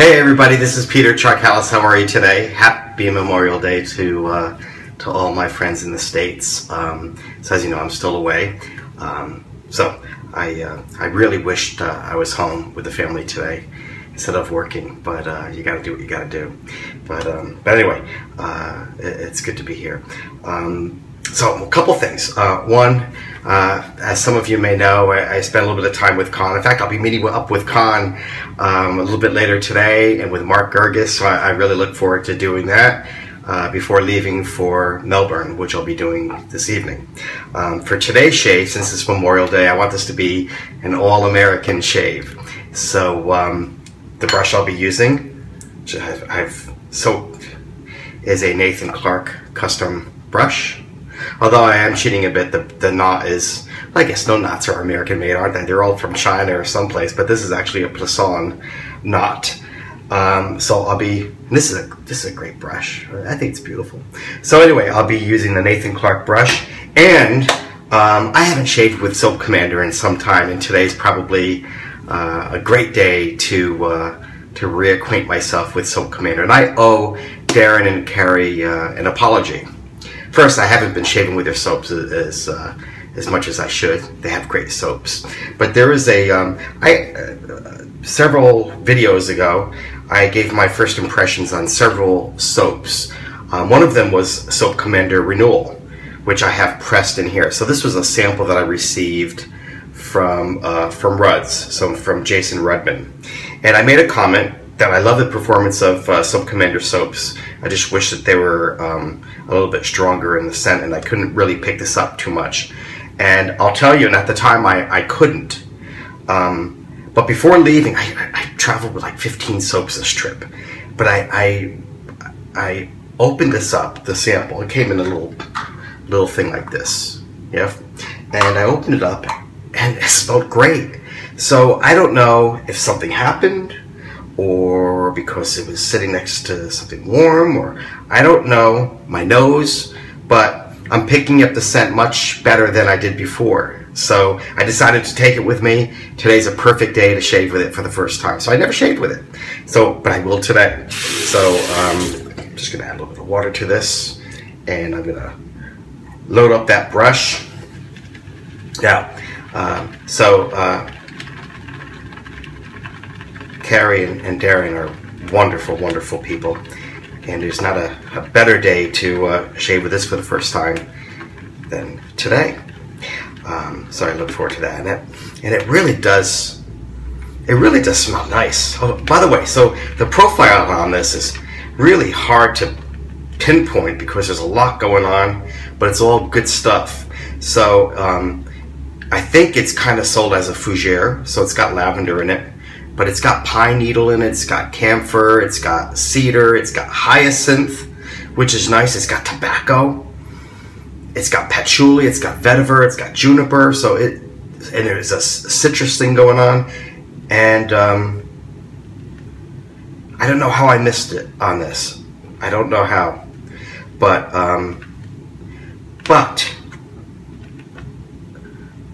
Hey everybody, this is Peter Charkalis. How are you today? Happy Memorial Day to all my friends in the States. So as you know, I'm still away. So I really wished I was home with the family today instead of working. But you got to do what you got to do. But anyway, it's good to be here. So a couple things. One, as some of you may know, I spent a little bit of time with Con. In fact, I'll be meeting up with Con a little bit later today and with Mark Gergis, so I really look forward to doing that before leaving for Melbourne, which I'll be doing this evening. For today's shave, since it's Memorial Day, I want this to be an all-American shave. So the brush I'll be using, which is a Nathan Clark custom brush. Although I am cheating a bit, the knot is, I guess no knots are American made, aren't they? They're all from China or someplace, but this is actually a Plisson knot. So I'll be, this is a great brush. I think it's beautiful. So anyway, I'll be using the Nathan Clark brush, and I haven't shaved with Soap Commander in some time, and today's probably a great day to reacquaint myself with Soap Commander. And I owe Darren and Carrie an apology. First, I haven't been shaving with their soaps as much as I should. They have great soaps. But there is several videos ago, I gave my first impressions on several soaps. One of them was Soap Commander Renewal, which I have pressed in here. So this was a sample that I received from Rudd's, so from Jason Rudman. And I made a comment that I love the performance of Soap Commander soaps. I just wish that they were a little bit stronger in the scent, and I couldn't really pick this up too much. And I'll tell you, and at the time I couldn't. But before leaving, I traveled with like 15 soaps this trip. But I opened this up, the sample. It came in a little thing like this, yeah. And I opened it up, and it smelled great. So I don't know if something happened, or because it was sitting next to something warm, or I don't know, my nose, but I'm picking up the scent much better than I did before. So I decided to take it with me. Today's a perfect day to shave with it for the first time. So I never shaved with it, but I will today. So I'm just gonna add a little bit of water to this, and I'm gonna load up that brush. Now, Carrie and Darren are wonderful, wonderful people, and there's not a better day to shave with this for the first time than today. So I look forward to that, and it really does smell nice. Oh, by the way, so the profile on this is really hard to pinpoint because there's a lot going on, but it's all good stuff. So I think it's kind of sold as a fougere, so it's got lavender in it. But it's got pine needle in it, it's got camphor, it's got cedar, it's got hyacinth, which is nice, it's got tobacco, it's got patchouli, it's got vetiver, it's got juniper, so and there's a citrus thing going on, and I don't know how I missed it on this. I don't know how, but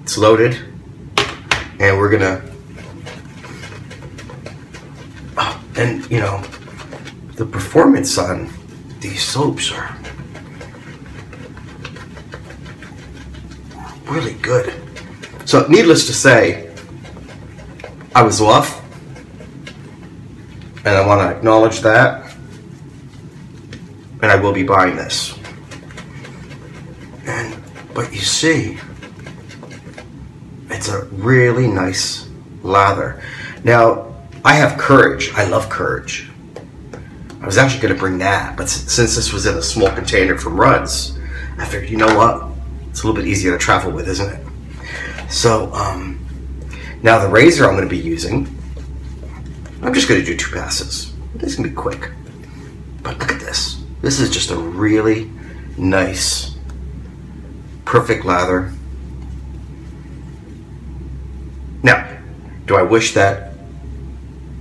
it's loaded, and we're gonna. And, you know, the performance on these soaps are really good. So, needless to say, I was off, and I want to acknowledge that, and I will be buying this. But you see, it's a really nice lather. Now, I have Courage. I love Courage. I was actually going to bring that, but since this was in a small container from Rudd's, I figured, you know what? It's a little bit easier to travel with, isn't it? So, now the razor I'm going to be using, I'm just going to do 2 passes. This is going to be quick. But look at this. This is just a really nice, perfect lather. Now, do I wish that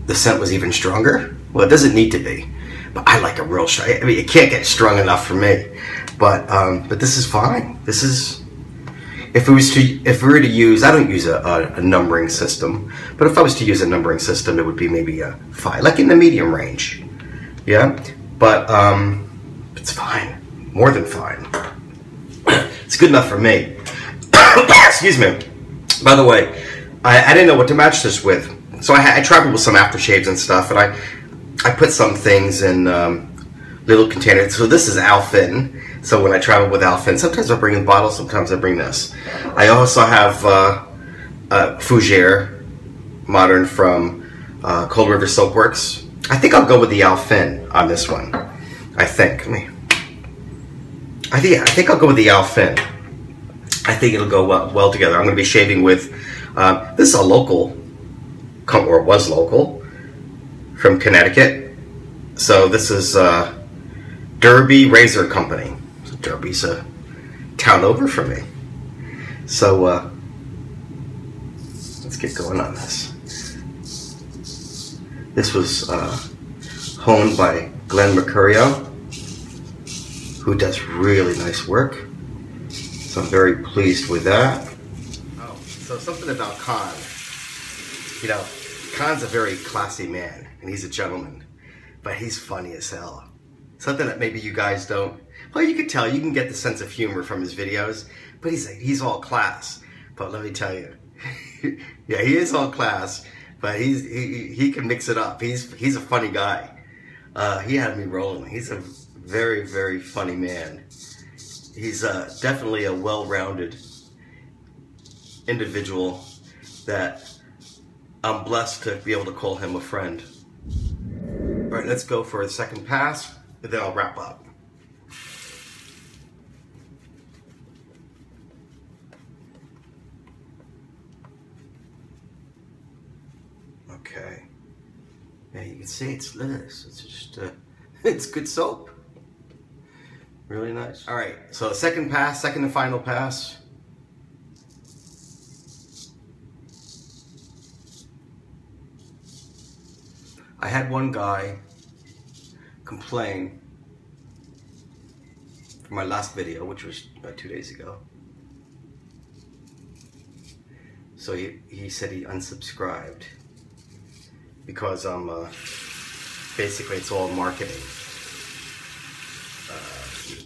the scent was even stronger? Well, it doesn't need to be, but I like a real strong. I mean, it can't get strong enough for me, but this is fine. if we were to use, I don't use a numbering system, but if I was to use a numbering system, it would be maybe a 5, like in the medium range. Yeah, but it's fine, more than fine. It's good enough for me. Excuse me. By the way, I didn't know what to match this with, so I traveled with some aftershaves and stuff, and I put some things in little containers. So this is Alphin. So when I travel with Alphin, sometimes I bring in bottles, sometimes I bring this. I also have Fougere Modern from Cold River Soapworks. I think I'll go with the Alphin on this one. I think I'll go with the Alphin. I think it'll go well together. I'm going to be shaving with, this is a local, or was local, from Connecticut. So this is Derby Razor Company. So Derby's a town over from me. So let's get going on this. This was honed by Glenn Mercurio, who does really nice work. So I'm very pleased with that. Oh, so something about Khan. You know, Khan's a very classy man, and he's a gentleman, but he's funny as hell. Something that maybe you guys don't. Well, you can tell, you can get the sense of humor from his videos, but he's all class. But let me tell you, yeah, he is all class, but he can mix it up. He's a funny guy. He had me rolling. He's a very, very funny man. He's definitely a well-rounded individual that I'm blessed to be able to call him a friend. All right, let's go for a second pass, and then I'll wrap up. Okay. Yeah, you can see it's this. It's just, it's good soap. Really nice. All right, so second pass, second and final pass. I had one guy complain for my last video, which was 2 days ago. So he said he unsubscribed because I'm basically it's all marketing.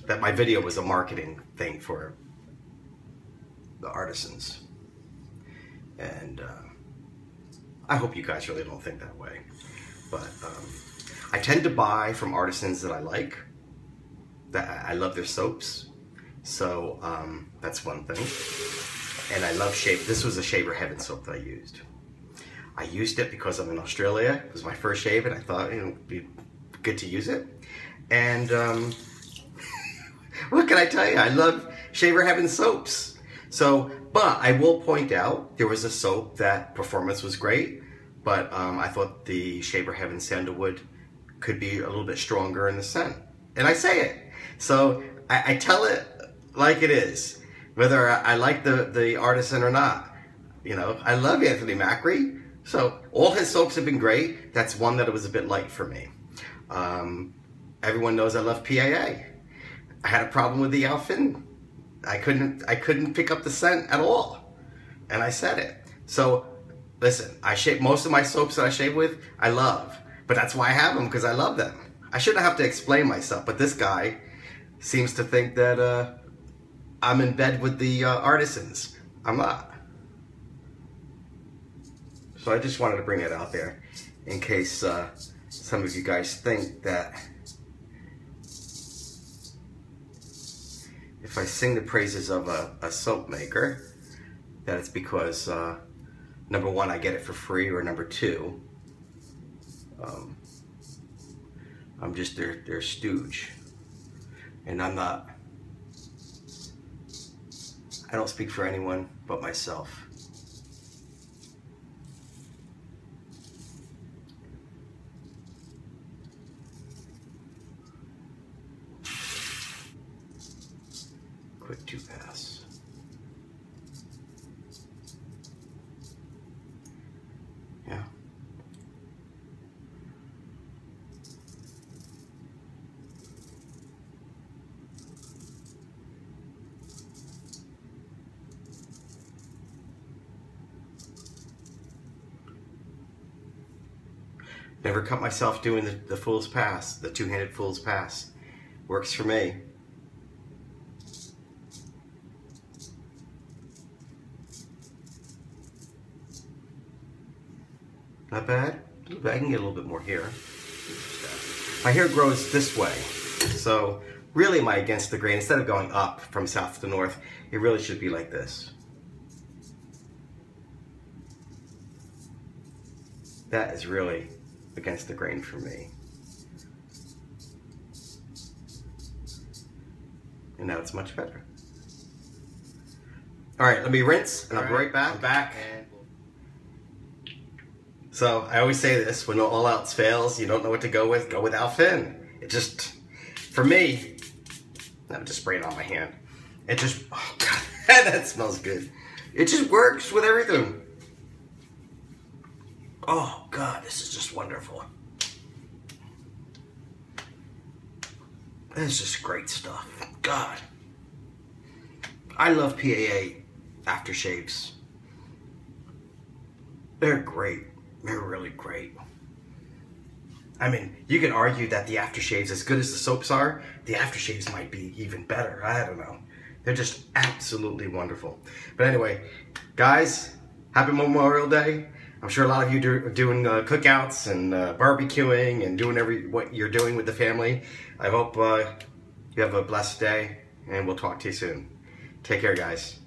That my video was a marketing thing for the artisans, and I hope you guys really don't think that way. But I tend to buy from artisans that I like, that I love their soaps. So that's one thing. And I love shave. This was a Shaver Heaven soap that I used. I used it because I'm in Australia. It was my first shave, and I thought it would be good to use it. And what can I tell you? I love Shaver Heaven soaps. So, but I will point out there was a soap that performance was great, but I thought the Shaver Heaven Sandalwood could be a little bit stronger in the scent. And I say it. So I tell it like it is, whether I like the artisan or not. You know, I love Anthony Macri. So all his soaps have been great. That's one that was a bit light for me. Everyone knows I love PAA. I had a problem with the Alphin. I couldn't pick up the scent at all, and I said it. So listen, I shave most of my soaps that I shave with. I love, but that's why I have them, because I love them. I shouldn't have to explain myself, but this guy seems to think that I'm in bed with the artisans. I'm not. So I just wanted to bring it out there in case some of you guys think that if I sing the praises of a soap maker, that it's because number one, I get it for free, or number two, I'm just their stooge. And I'm not, I don't speak for anyone but myself. Quick 2-pass. Yeah. Never cut myself doing the fool's pass, the two-handed fool's pass. Works for me. Not bad. I can get a little bit more hair. My hair grows this way. So really am I against the grain? Instead of going up from south to north, it really should be like this. That is really against the grain for me. And now it's much better. All right, let me rinse and I'll be right back. I'm back. So I always say this, when all else fails, you don't know what to go with Alfin. It just, for me, I'm just spraying it on my hand. It just, oh God, that smells good. It just works with everything. Oh God, this is just wonderful. This is just great stuff. God. I love PAA aftershaves. They're great. They're really great. I mean, you can argue that the aftershaves, as good as the soaps are, the aftershaves might be even better. I don't know. They're just absolutely wonderful. But anyway, guys, happy Memorial Day. I'm sure a lot of you are doing cookouts and barbecuing and doing what you're doing with the family. I hope you have a blessed day, and we'll talk to you soon. Take care, guys.